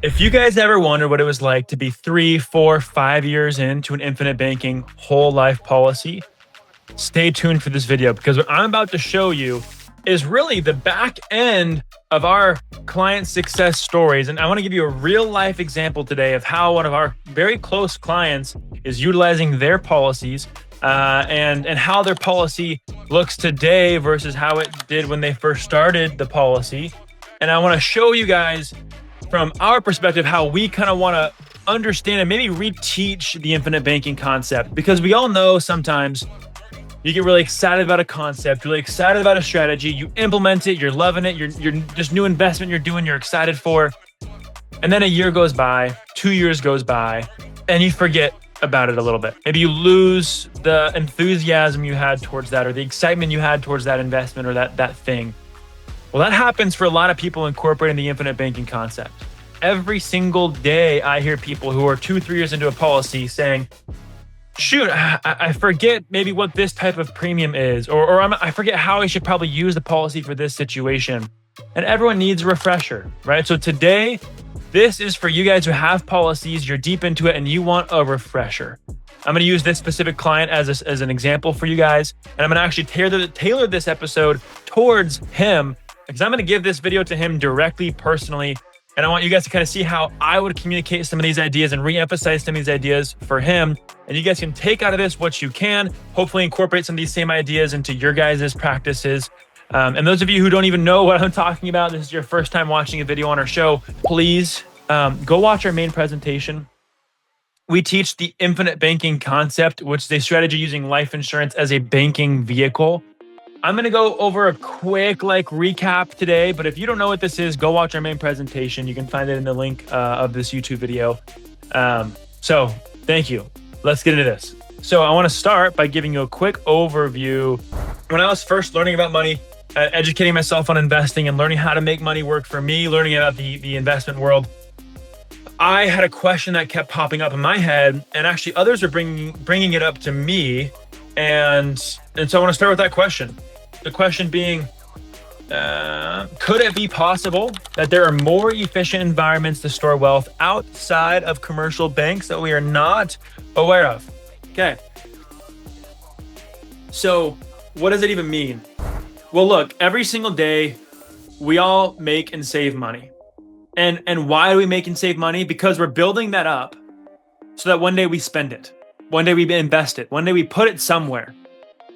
If you guys ever wondered what it was like to be 3, 4, 5 years into an infinite banking whole life policy, stay tuned for this video because what I'm about to show you is really the back end of our client success stories. And I want to give you a real life example today of how one of our very close clients is utilizing their policies and how their policy looks today versus how it did when they first started the policy. And I want to show you guys from our perspective how we kind of want to understand and maybe reteach the infinite banking concept, because we all know sometimes you get really excited about a concept, really excited about a strategy, you implement it, you're loving it, you're just new investment you're doing, you're excited for, and then a year goes by, 2 years goes by, and you forget about it a little bit. Maybe you lose the enthusiasm you had towards that, or the excitement you had towards that investment or that thing. Well, that happens for a lot of people incorporating the infinite banking concept. Every single day, I hear people who are 2, 3 years into a policy saying, shoot, I forget maybe what this type of premium is, or I forget how I should probably use the policy for this situation. And everyone needs a refresher, right? So today, this is for you guys who have policies, you're deep into it, and you want a refresher. I'm going to use this specific client as an example for you guys, and I'm going to actually tailor this episode towards him, because I'm going to give this video to him directly, personally, and I want you guys to kind of see how I would communicate some of these ideas and re-emphasize some of these ideas for him. And you guys can take out of this what you can, hopefully incorporate some of these same ideas into your guys' practices. And those of you who don't even know what I'm talking about, this is your first time watching a video on our show, please go watch our main presentation. We teach the infinite banking concept, which is a strategy using life insurance as a banking vehicle. I'm going to go over a quick recap today, but if you don't know what this is, go watch our main presentation. You can find it in the link of this YouTube video. So thank you. Let's get into this. So I want to start by giving you a quick overview. When I was first learning about money, educating myself on investing and learning how to make money work for me, learning about the investment world, I had a question that kept popping up in my head, and actually others are bringing it up to me. And so I want to start with that question. The question being, could it be possible that there are more efficient environments to store wealth outside of commercial banks that we are not aware of? Okay. So what does it even mean? Well, look, every single day we all make and save money. And why do we make and save money? Because we're building that up so that one day we spend it. One day we invest it. One day we put it somewhere.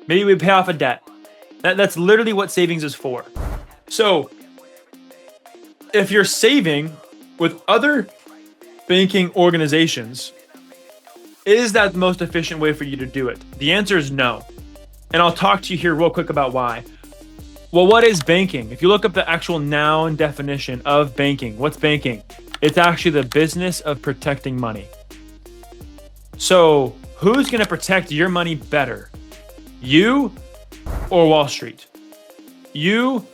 Maybe we pay off a debt. That's literally what savings is for. So if you're saving with other banking organizations, is that the most efficient way for you to do it? The answer is no. And I'll talk to you here real quick about why. Well, what is banking? If you look up the actual noun definition of banking, what's banking? It's actually the business of protecting money. So who's going to protect your money better? You or Wall Street? You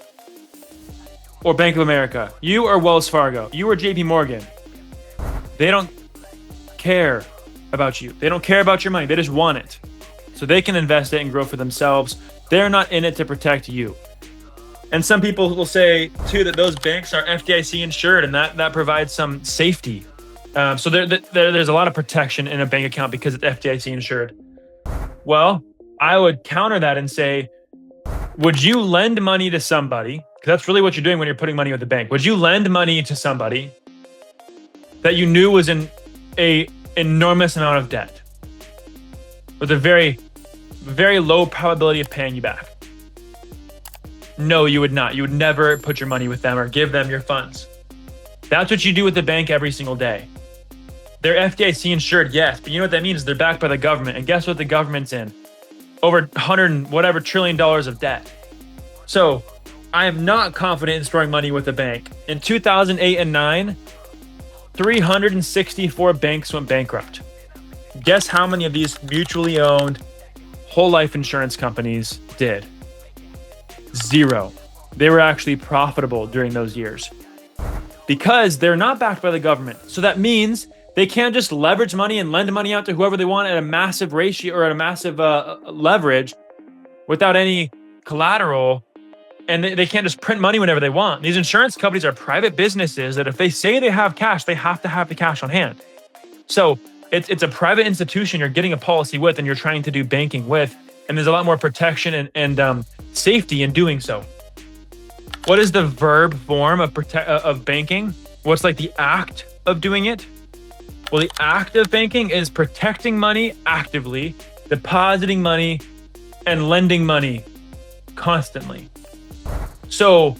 or Bank of America? You or Wells Fargo? You or JP Morgan? They don't care about you. They don't care about your money. They just want it. So they can invest it and grow for themselves. They're not in it to protect you. And some people will say too that those banks are FDIC insured, and that provides some safety. So there's a lot of protection in a bank account because it's FDIC insured. Well, I would counter that and say, would you lend money to somebody? Because that's really what you're doing when you're putting money with the bank. Would you lend money to somebody that you knew was in a enormous amount of debt with a very, very low probability of paying you back? No, you would not. You would never put your money with them or give them your funds. That's what you do with the bank every single day. They're FDIC insured, yes, but you know what that means? They're backed by the government. And guess what the government's in? Over 100 and whatever trillion dollars of debt. So I am not confident in storing money with a bank. In 2008 and 9, 364 banks went bankrupt. Guess how many of these mutually owned whole life insurance companies did? 0. They were actually profitable during those years because they're not backed by the government. So that means they can't just leverage money and lend money out to whoever they want at a massive ratio or at a massive leverage without any collateral And they can't just print money whenever they want. These insurance companies are private businesses that if they say they have cash, they have to have the cash on hand. So it's a private institution you're getting a policy with and you're trying to do banking with. And there's a lot more protection and safety in doing so. What is the verb form of banking? What's like the act of doing it? Well, the act of banking is protecting money actively, depositing money, and lending money constantly. So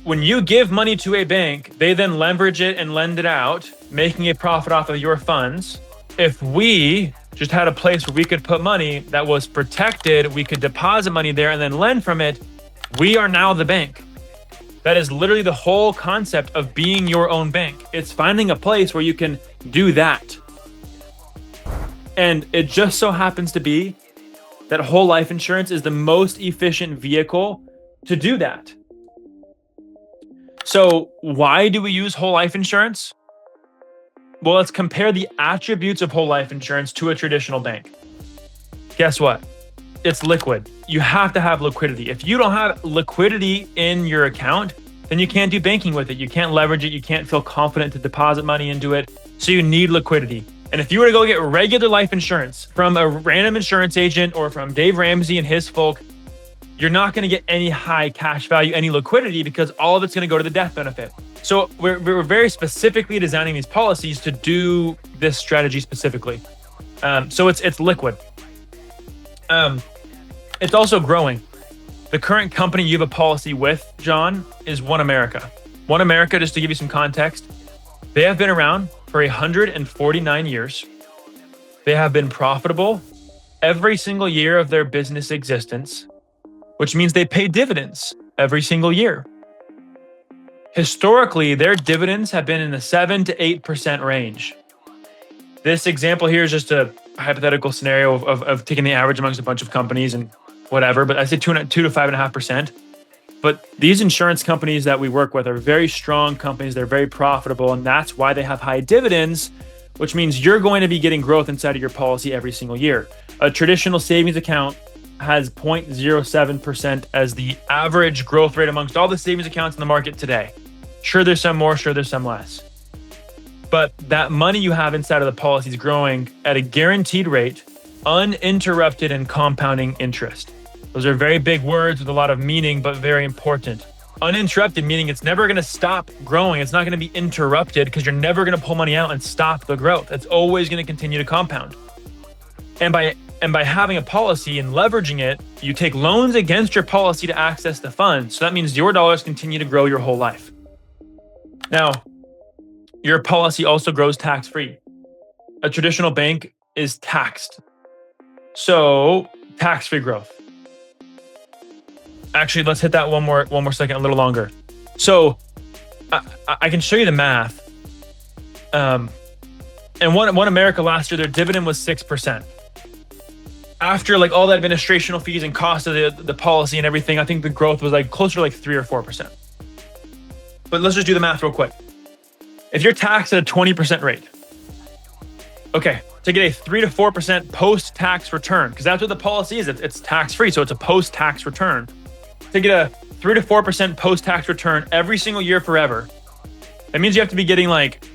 when you give money to a bank, they then leverage it and lend it out, making a profit off of your funds. If we just had a place where we could put money that was protected, we could deposit money there and then lend from it, we are now the bank. That is literally the whole concept of being your own bank. It's finding a place where you can do that. And it just so happens to be that whole life insurance is the most efficient vehicle to do that. So why do we use whole life insurance? Well, let's compare the attributes of whole life insurance to a traditional bank. Guess what? It's liquid. You have to have liquidity. If you don't have liquidity in your account, then you can't do banking with it. You can't leverage it. You can't feel confident to deposit money into it. So you need liquidity. And if you were to go get regular life insurance from a random insurance agent or from Dave Ramsey and his folk, you're not going to get any high cash value, any liquidity, because all of it's going to go to the death benefit. So we're very specifically designing these policies to do this strategy specifically. So it's liquid. It's also growing. The current company you have a policy with, John, is One America. One America, just to give you some context, they have been around for 149 years. They have been profitable every single year of their business existence, which means they pay dividends every single year. Historically, their dividends have been in the 7 to 8% range. This example here is just a hypothetical scenario of taking the average amongst a bunch of companies and whatever, but I say 2 to 5.5%. But these insurance companies that we work with are very strong companies. They're very profitable, and that's why they have high dividends, which means you're going to be getting growth inside of your policy every single year. A traditional savings account has 0.07% as the average growth rate amongst all the savings accounts in the market today. Sure, there's some more, sure, there's some less. But that money you have inside of the policy is growing at a guaranteed rate, uninterrupted and compounding interest. Those are very big words with a lot of meaning, but very important. Uninterrupted meaning it's never going to stop growing. It's not going to be interrupted because you're never going to pull money out and stop the growth. It's always going to continue to compound. And by having a policy and leveraging it, you take loans against your policy to access the funds. So that means your dollars continue to grow your whole life. Now, your policy also grows tax-free. A traditional bank is taxed. So tax-free growth. Actually, let's hit that one more second, a little longer. So I can show you the math. And One America last year, their dividend was 6%. After like all the administrational fees and cost of the policy and everything, I think the growth was like closer to like 3 or 4%. But let's just do the math real quick. If you're taxed at a 20% rate, okay, to get a 3 to 4% post-tax return, because that's what the policy is. It's tax-free, so it's a post-tax return. To get a 3 to 4% post-tax return every single year forever, that means you have to be getting like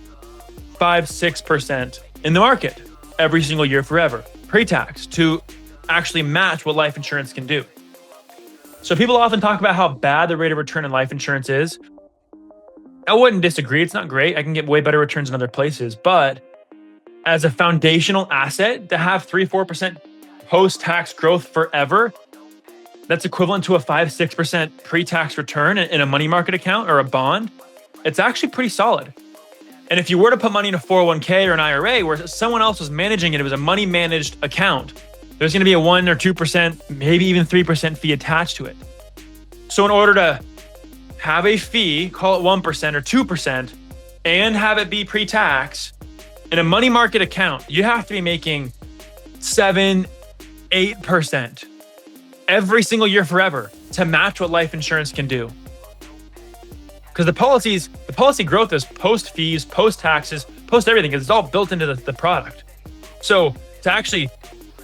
5-6% in the market every single year forever, pre-tax, to actually match what life insurance can do. So people often talk about how bad the rate of return in life insurance is. I wouldn't disagree. It's not great. I can get way better returns in other places. But as a foundational asset, to have 3-4% post-tax growth forever, that's equivalent to a 5-6% pre-tax return in a money market account or a bond. It's actually pretty solid. And if you were to put money in a 401k or an IRA where someone else was managing it, it was a money managed account, there's going to be a 1 or 2%, maybe even 3% fee attached to it. So in order to have a fee, call it 1% or 2%, and have it be pre-tax, in a money market account, you have to be making 7-8% every single year forever to match what life insurance can do. Because the policy growth is post fees, post taxes, post everything, because it's all built into the product. So to actually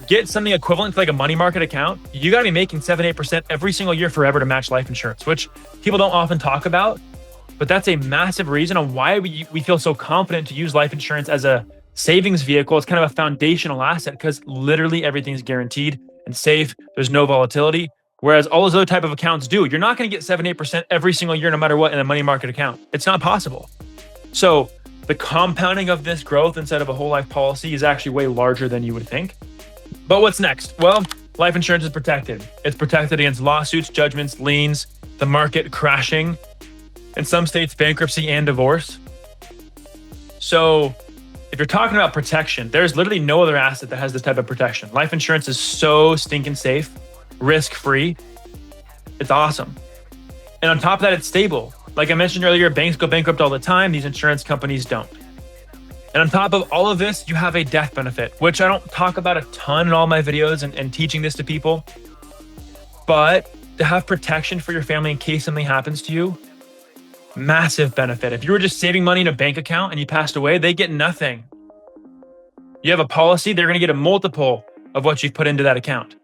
get something equivalent to like a money market account, you got to be making 7-8% every single year forever to match life insurance, which people don't often talk about. But that's a massive reason on why we feel so confident to use life insurance as a savings vehicle. It's kind of a foundational asset because literally everything's guaranteed and safe. There's no volatility. Whereas all those other type of accounts do. You're not going to get 7-8% every single year, no matter what, in a money market account. It's not possible. So the compounding of this growth inside of a whole life policy is actually way larger than you would think. But what's next? Well, life insurance is protected. It's protected against lawsuits, judgments, liens, the market crashing, in some states, bankruptcy and divorce. So if you're talking about protection, there's literally no other asset that has this type of protection. Life insurance is so stinking safe, risk-free. It's awesome. And on top of that, it's stable. Like I mentioned earlier, banks go bankrupt all the time. These insurance companies don't. And on top of all of this, you have a death benefit, which I don't talk about a ton in all my videos and teaching this to people. But to have protection for your family in case something happens to you, massive benefit. If you were just saving money in a bank account and you passed away, they get nothing. You have a policy, they're going to get a multiple of what you've put into that account.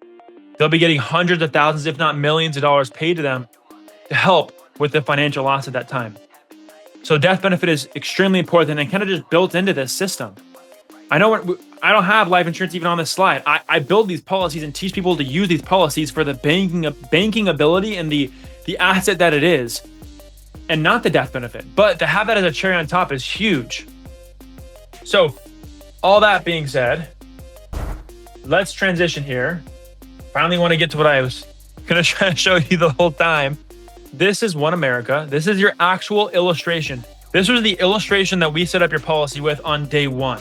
They'll be getting hundreds of thousands, if not millions of dollars paid to them to help with the financial loss at that time. So death benefit is extremely important and kind of just built into this system. I know I don't have life insurance even on this slide. I build these policies and teach people to use these policies for the banking ability and the asset that it is, and not the death benefit. But to have that as a cherry on top is huge. So all that being said, let's transition here. Finally want to get to what I was going to try to show you the whole time. This is One America. This is your actual illustration. This was the illustration that we set up your policy with on day one.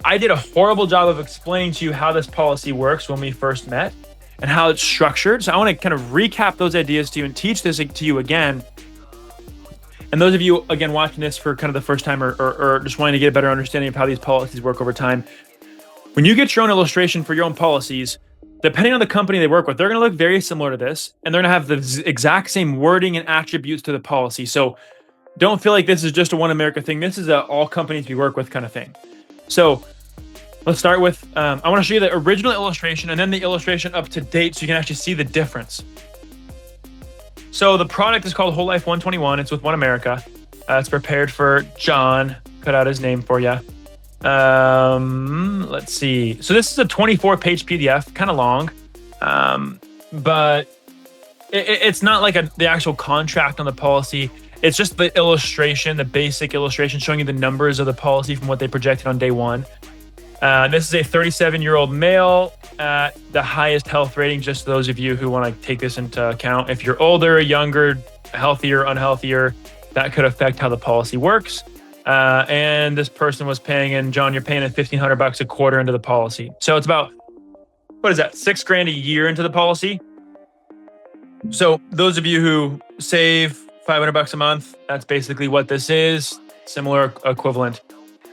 I did a horrible job of explaining to you how this policy works when we first met and how it's structured. So I want to kind of recap those ideas to you and teach this to you again. And those of you, again, watching this for kind of the first time or just wanting to get a better understanding of how these policies work over time, when you get your own illustration for your own policies, depending on the company they work with, they're going to look very similar to this, and they're going to have the exact same wording and attributes to the policy. So don't feel like this is just a One America thing. This is a all companies we work with kind of thing. So let's start with, I want to show you the original illustration and then the illustration up to date so you can actually see the difference. So the product is called Whole Life 121. It's with One America. It's prepared for John. Cut out his name for you. Let's see. So this is a 24-page PDF, kind of long, but it's not like the actual contract on the policy. It's just the illustration, the basic illustration showing you the numbers of the policy from what they projected on day one. This is a 37-year-old male at the highest health rating, just those of you who want to take this into account. If you're older, younger, healthier, unhealthier, that could affect how the policy works. And this person was paying, and John, you're paying $1,500 a quarter into the policy. So it's about, what is that, $6,000 a year into the policy. So those of you who save $500 a month, that's basically what this is, similar equivalent.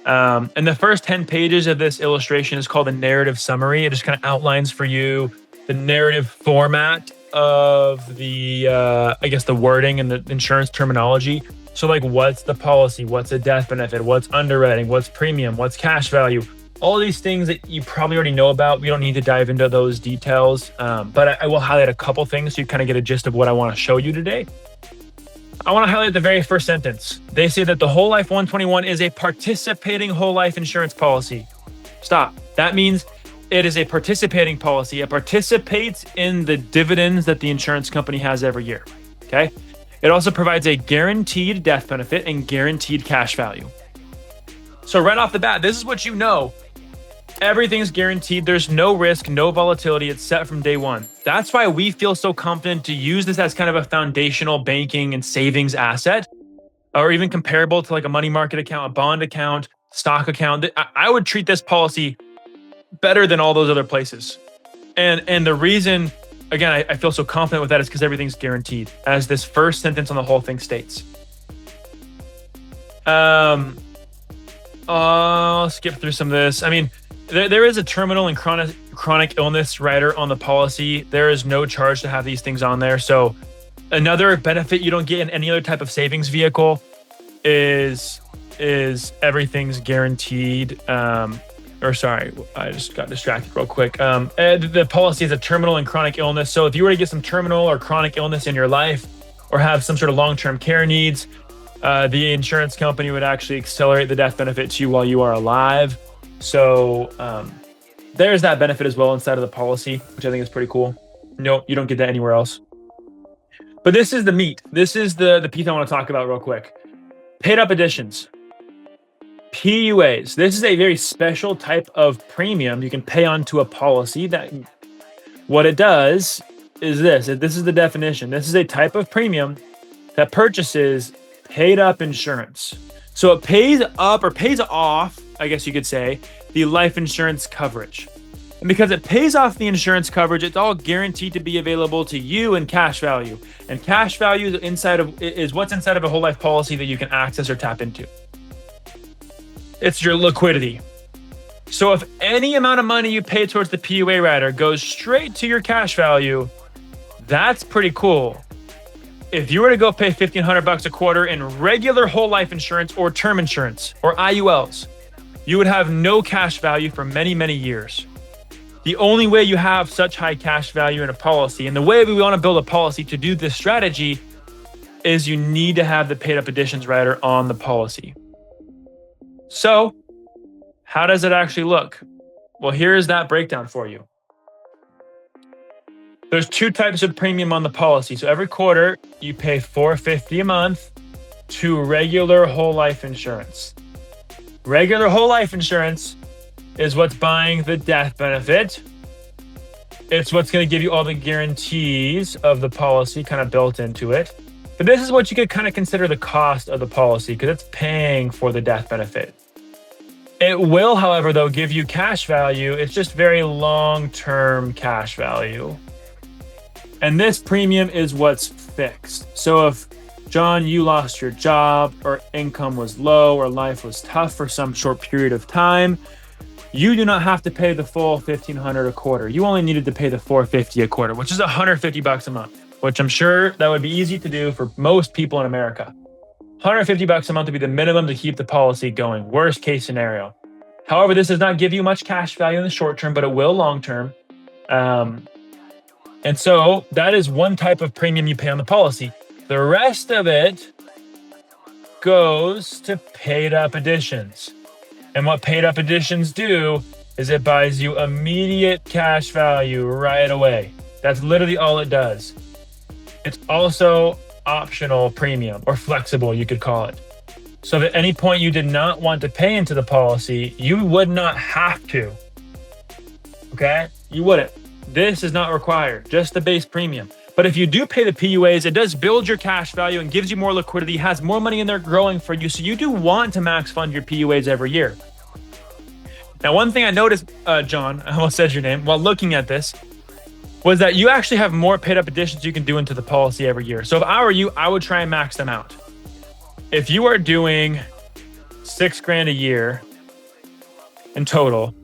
And the first 10 pages of this illustration is called a narrative summary. It just kind of outlines for you the narrative format of the, I guess, the wording and the insurance terminology. So like, what's the policy? What's a death benefit? What's underwriting? What's premium? What's cash value? All these things that you probably already know about. We don't need to dive into those details, but I will highlight a couple things so you kind of get a gist of what I want to show you today. I want to highlight the very first sentence. They say that the Whole Life 121 is a participating whole life insurance policy. Stop. That means it is a participating policy. It participates in the dividends that the insurance company has every year. Okay. It also provides a guaranteed death benefit and guaranteed cash value. So right off the bat, this is what you know. Everything's guaranteed. There's no risk, no volatility. It's set from day one. That's why we feel so confident to use this as kind of a foundational banking and savings asset, or even comparable to like a money market account, a bond account, stock account. I would treat this policy better than all those other places. And the reason, again, I feel so confident with that is because everything's guaranteed, as this first sentence on the whole thing states. I'll skip through some of this. I mean, there is a terminal and chronic illness rider on the policy. There is no charge to have these things on there. So another benefit you don't get in any other type of savings vehicle is everything's guaranteed. or sorry, I just got distracted real quick. The policy is a terminal and chronic illness. So if you were to get some terminal or chronic illness in your life or have some sort of long-term care needs, the insurance company would actually accelerate the death benefit to you while you are alive. So there's that benefit as well inside of the policy, which I think is pretty cool. No, you don't get that anywhere else. But this is the meat. This is the piece I want to talk about real quick. Paid up additions. PUAs. This is a very special type of premium you can pay onto a policy that what it does is this. This is the definition. This is a type of premium that purchases paid up insurance. So it pays up or pays off, I guess you could say, the life insurance coverage. And because it pays off the insurance coverage, it's all guaranteed to be available to you in cash value. And cash value is what's inside of a whole life policy that you can access or tap into. It's your liquidity. So if any amount of money you pay towards the PUA rider goes straight to your cash value, that's pretty cool. If you were to go pay $1,500 a quarter in regular whole life insurance or term insurance or IULs, you would have no cash value for many, many years. The only way you have such high cash value in a policy, and the way we want to build a policy to do this strategy, is you need to have the paid up additions rider on the policy. So how does it actually look? Well, here's that breakdown for you. There's two types of premium on the policy. So every quarter you pay $450 a month to regular whole life insurance. Regular whole life insurance is what's buying the death benefit. It's what's going to give you all the guarantees of the policy kind of built into it. But this is what you could kind of consider the cost of the policy because it's paying for the death benefit. It will, however, though, give you cash value. It's just very long-term cash value. And this premium is what's fixed. So if, John, you lost your job or income was low or life was tough for some short period of time, you do not have to pay the full $1,500 a quarter. You only needed to pay the $450 a quarter, which is $150 a month, which I'm sure that would be easy to do for most people in America. $150 a month would be the minimum to keep the policy going, worst case scenario. However, this does not give you much cash value in the short term, but it will long term. And so that is one type of premium you pay on the policy. The rest of it goes to paid up additions. And what paid up additions do is it buys you immediate cash value right away. That's literally all it does. It's also optional premium or flexible, you could call it. So if at any point you did not want to pay into the policy, you would not have to. Okay? You wouldn't. This is not required, just the base premium. But if you do pay the PUAs, it does build your cash value and gives you more liquidity, has more money in there growing for you. So you do want to max fund your PUAs every year. Now, one thing I noticed, John, I almost said your name, while looking at this, was that you actually have more paid up additions you can do into the policy every year. So if I were you, I would try and max them out. If you are doing $6,000 a year in total,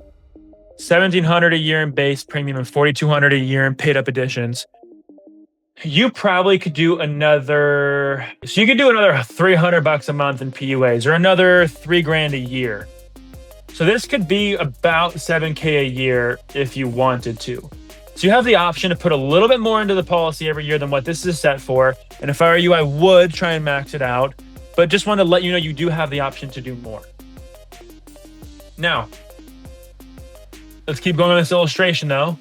$1,700 a year in base premium and $4,200 a year in paid up additions, you probably could do another $300 a month in PUAs or another $3,000 a year. So this could be about $7,000 a year if you wanted to. So you have the option to put a little bit more into the policy every year than what this is set for. And if I were you, I would try and max it out, but just wanted to let you know you do have the option to do more. Now, let's keep going on this illustration though.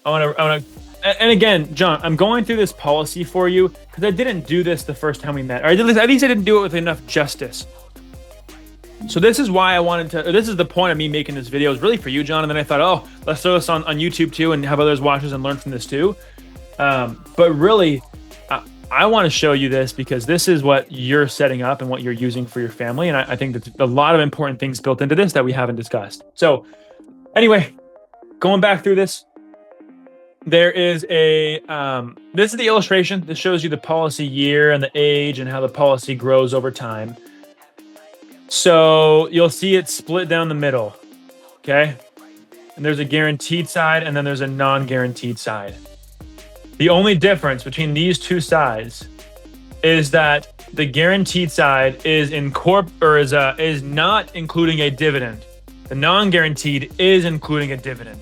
And again, John, I'm going through this policy for you because I didn't do this the first time we met, or at least I didn't do it with enough justice. So this is why this is the point of me making this video, is really for you, John. And then I thought, oh, let's throw this on YouTube too and have others watch this and learn from this too. But really, I want to show you this because this is what you're setting up and what you're using for your family. And I think there's a lot of important things built into this that we haven't discussed. So anyway, going back through this, there is this is the illustration. This shows you the policy year and the age and how the policy grows over time. So you'll see it split down the middle, okay? And there's a guaranteed side and then there's a non-guaranteed side. The only difference between these two sides is that the guaranteed side is not including a dividend. The non-guaranteed is including a dividend.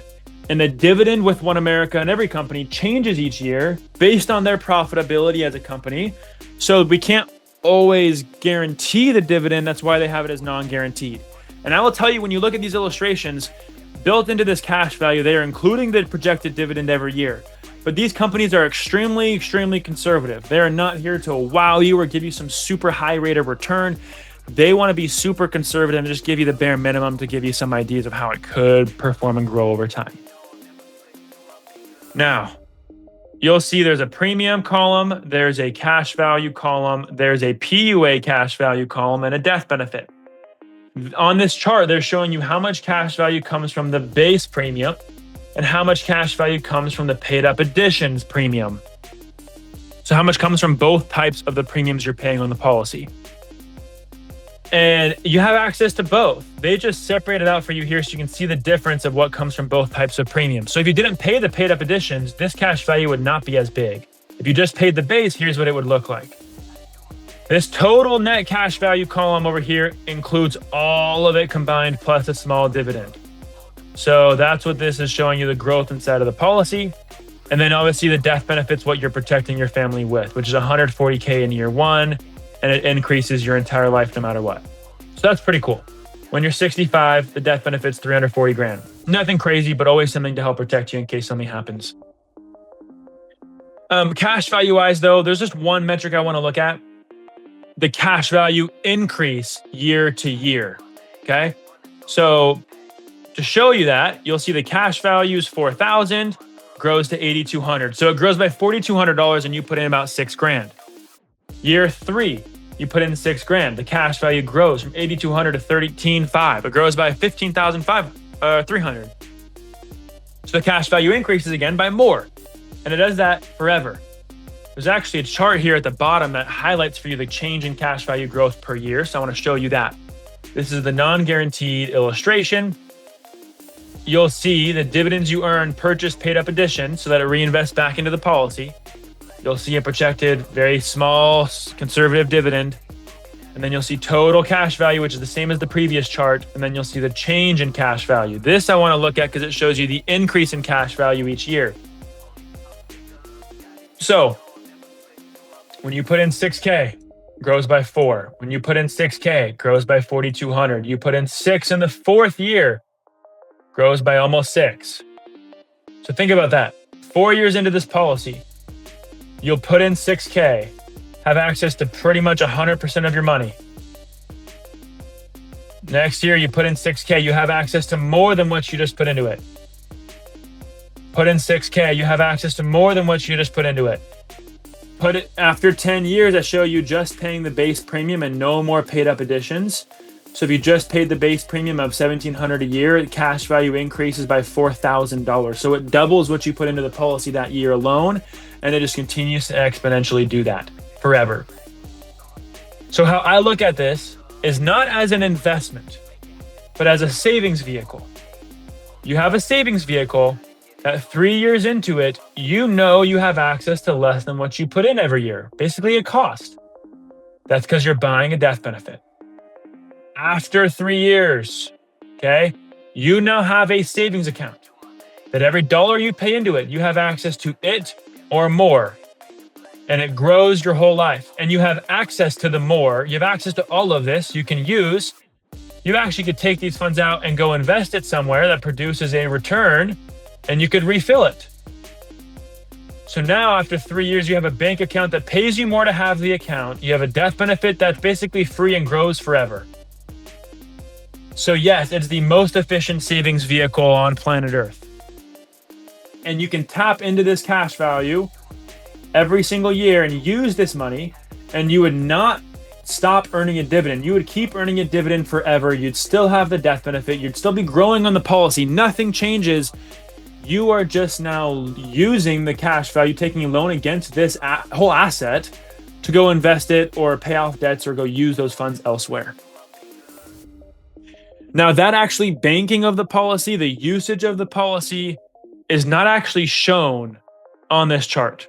And the dividend with One America and every company changes each year based on their profitability as a company. So we can't always guarantee the dividend. That's why they have it as non-guaranteed. And I will tell you, when you look at these illustrations, built into this cash value, they are including the projected dividend every year. But these companies are extremely, extremely conservative. They are not here to wow you or give you some super high rate of return. They want to be super conservative and just give you the bare minimum to give you some ideas of how it could perform and grow over time. Now, you'll see there's a premium column, there's a cash value column, there's a PUA cash value column, and a death benefit. On this chart, they're showing you how much cash value comes from the base premium and how much cash value comes from the paid up additions premium. So how much comes from both types of the premiums you're paying on the policy. And you have access to both. They just separate it out for you here so you can see the difference of what comes from both types of premiums. So if you didn't pay the paid up additions, this cash value would not be as big. If you just paid the base, here's what it would look like. This total net cash value column over here includes all of it combined plus a small dividend. So that's what this is showing you, the growth inside of the policy. And then obviously the death benefits, what you're protecting your family with, which is $140K in year one, and it increases your entire life no matter what. So that's pretty cool. When you're 65, the death benefit's 340 grand. Nothing crazy, but always something to help protect you in case something happens. Cash value wise though, there's just one metric I want to look at. The cash value increase year to year, okay? So to show you that, you'll see the cash value is 4,000, grows to 8,200. So it grows by $4,200 and you put in about 6 grand. Year 3, you put in 6 grand. The cash value grows from 8,200 to 13,500. It grows by 15,300. So the cash value increases again by more. And it does that forever. There's actually a chart here at the bottom that highlights for you the change in cash value growth per year. So I want to show you that. This is the non-guaranteed illustration. You'll see the dividends you earn purchase paid up addition so that it reinvests back into the policy. You'll see a projected very small conservative dividend. And then you'll see total cash value, which is the same as the previous chart. And then you'll see the change in cash value. This I want to look at because it shows you the increase in cash value each year. So when you put in 6K, grows by 4. When you put in 6K, grows by 4,200. You put in 6 in the 4th year, grows by almost 6. So think about that. 4 years into this policy, you'll put in 6K, have access to pretty much 100% of your money. Next year, you put in 6K, you have access to more than what you just put into it. Put in 6K, you have access to more than what you just put into it. Put it after 10 years, I show you just paying the base premium and no more paid up additions. So if you just paid the base premium of $1,700 a year, the cash value increases by $4,000. So it doubles what you put into the policy that year alone, and it just continues to exponentially do that forever. So how I look at this is not as an investment, but as a savings vehicle. You have a savings vehicle that 3 years into it, you know you have access to less than what you put in every year, basically a cost. That's because you're buying a death benefit. After 3 years, okay, you now have a savings account that every dollar you pay into it, you have access to it or more. And it grows your whole life. And you have access to the more. You have access to all of this you can use. You actually could take these funds out and go invest it somewhere that produces a return, and you could refill it. So now after 3 years, you have a bank account that pays you more to have the account. You have a death benefit that's basically free and grows forever. So yes, it's the most efficient savings vehicle on planet Earth. And you can tap into this cash value every single year and use this money, and you would not stop earning a dividend. You would keep earning a dividend forever. You'd still have the death benefit. You'd still be growing on the policy. Nothing changes. You are just now using the cash value, taking a loan against this whole asset to go invest it or pay off debts or go use those funds elsewhere. Now, that actually banking of the policy, the usage of the policy is not actually shown on this chart.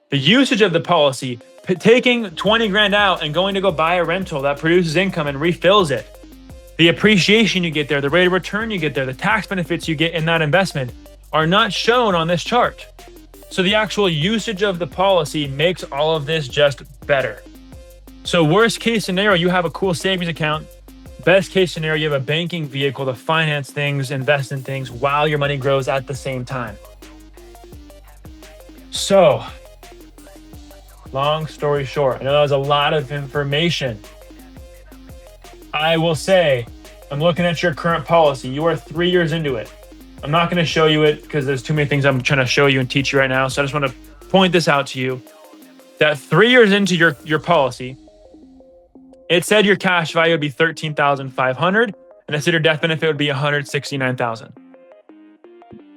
The usage of the policy, taking 20 grand out and going to go buy a rental that produces income and refills it. The appreciation you get there, the rate of return you get there, the tax benefits you get in that investment are not shown on this chart. So the actual usage of the policy makes all of this just better. So worst case scenario, you have a cool savings account. Best case scenario, you have a banking vehicle to finance things, invest in things while your money grows at the same time. So, long story short, I know that was a lot of information. I will say, I'm looking at your current policy. You are 3 years into it. I'm not going to show you it because there's too many things I'm trying to show you and teach you right now. So I just want to point this out to you that 3 years into your policy, it said your cash value would be $13,500 and it said your death benefit would be $169,000.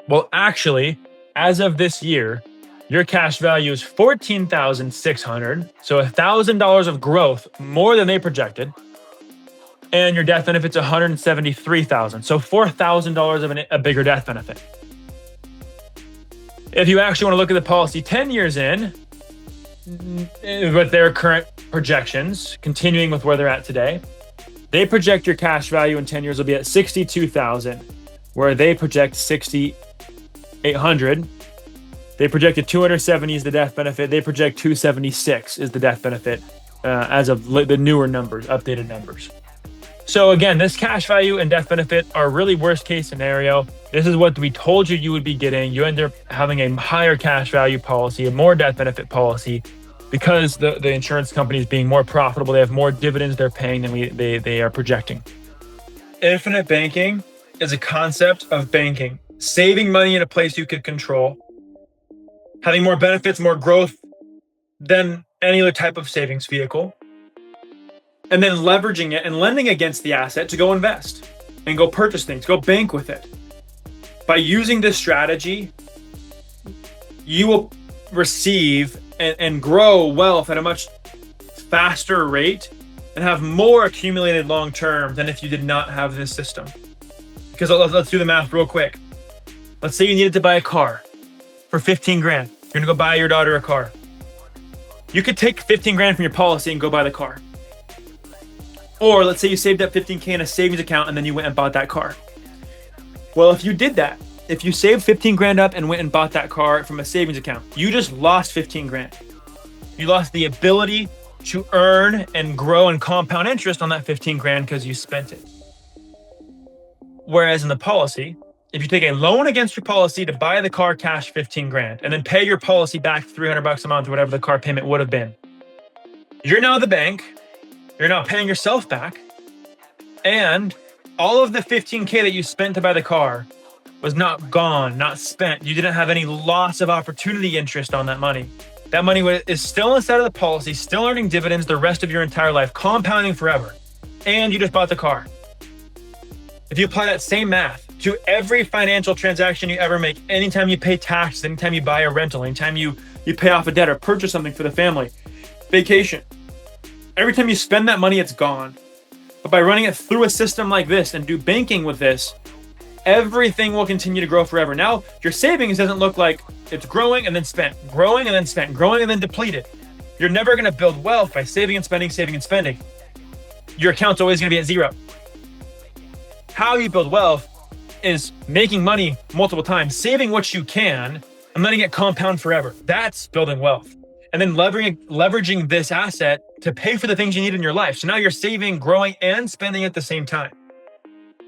Well, actually, as of this year, your cash value is $14,600. So $1,000 of growth more than they projected. And your death benefit's $173,000. So $4,000 of a bigger death benefit. If you actually want to look at the policy 10 years in, with their current projections, continuing with where they're at today, they project your cash value in 10 years will be at $62,000, where they project $6,800. They projected $270 is the death benefit. They project $276 is the death benefit as of the newer numbers, updated numbers. So again, this cash value and death benefit are really worst case scenario. This is what we told you would be getting. You end up having a higher cash value policy, a more death benefit policy, because the insurance company is being more profitable. They have more dividends they're paying than they are projecting. Infinite banking is a concept of banking, saving money in a place you could control, having more benefits, more growth than any other type of savings vehicle, and then leveraging it and lending against the asset to go invest and go purchase things, go bank with it. By using this strategy, you will receive and grow wealth at a much faster rate and have more accumulated long term than if you did not have this system. Because let's do the math real quick. Let's say you needed to buy a car for 15 grand. You're gonna go buy your daughter a car. You could take 15 grand from your policy and go buy the car. Or let's say you saved up 15K in a savings account and then you went and bought that car. Well, if you did that, if you saved 15 grand up and went and bought that car from a savings account, you just lost 15 grand. You lost the ability to earn and grow and compound interest on that 15 grand because you spent it. Whereas in the policy, if you take a loan against your policy to buy the car cash 15 grand and then pay your policy back $300 a month or whatever the car payment would have been, you're now the bank. You're now paying yourself back, and all of the 15K that you spent to buy the car was not gone, not spent. You didn't have any loss of opportunity interest on that money. That money is still inside of the policy, still earning dividends the rest of your entire life, compounding forever, and you just bought the car. If you apply that same math to every financial transaction you ever make, anytime you pay taxes, anytime you buy a rental, anytime you pay off a debt or purchase something for the family, vacation, every time you spend that money, it's gone. But by running it through a system like this and do banking with this, everything will continue to grow forever. Now, your savings doesn't look like it's growing and then spent, growing and then spent, growing and then depleted. You're never going to build wealth by saving and spending, saving and spending. Your account's always going to be at zero. How you build wealth is making money multiple times, saving what you can, and letting it compound forever. That's building wealth. And then leveraging this asset to pay for the things you need in your life. So now you're saving, growing, and spending at the same time.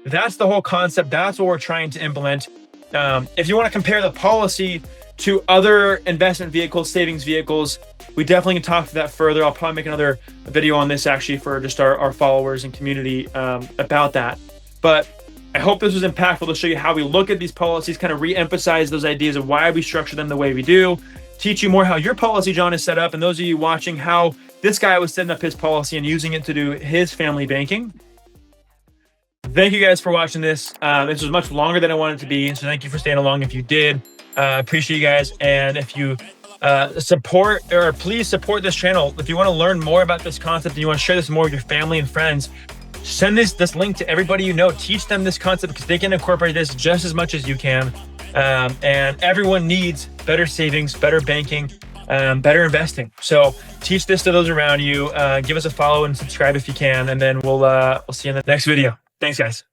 That's the whole concept. That's what we're trying to implement. If you want to compare the policy to other investment vehicles, savings vehicles, we definitely can talk to that further. I'll probably make another video on this actually for just our followers and community about that. But I hope this was impactful to show you how we look at these policies, kind of re-emphasize those ideas of why we structure them the way we do, teach you more how your policy, John, is set up, and those of you watching how this guy was setting up his policy and using it to do his family banking. Thank you guys for watching this. This was much longer than I wanted it to be, so thank you for staying along if you did. Appreciate you guys, and if you please support this channel. If you want to learn more about this concept and you want to share this more with your family and friends, send this link to everybody you know. Teach them this concept because they can incorporate this just as much as you can. And everyone needs better savings, better banking, better investing. So teach this to those around you. Give us a follow and subscribe if you can, and then we'll see you in the next video. Thanks, guys.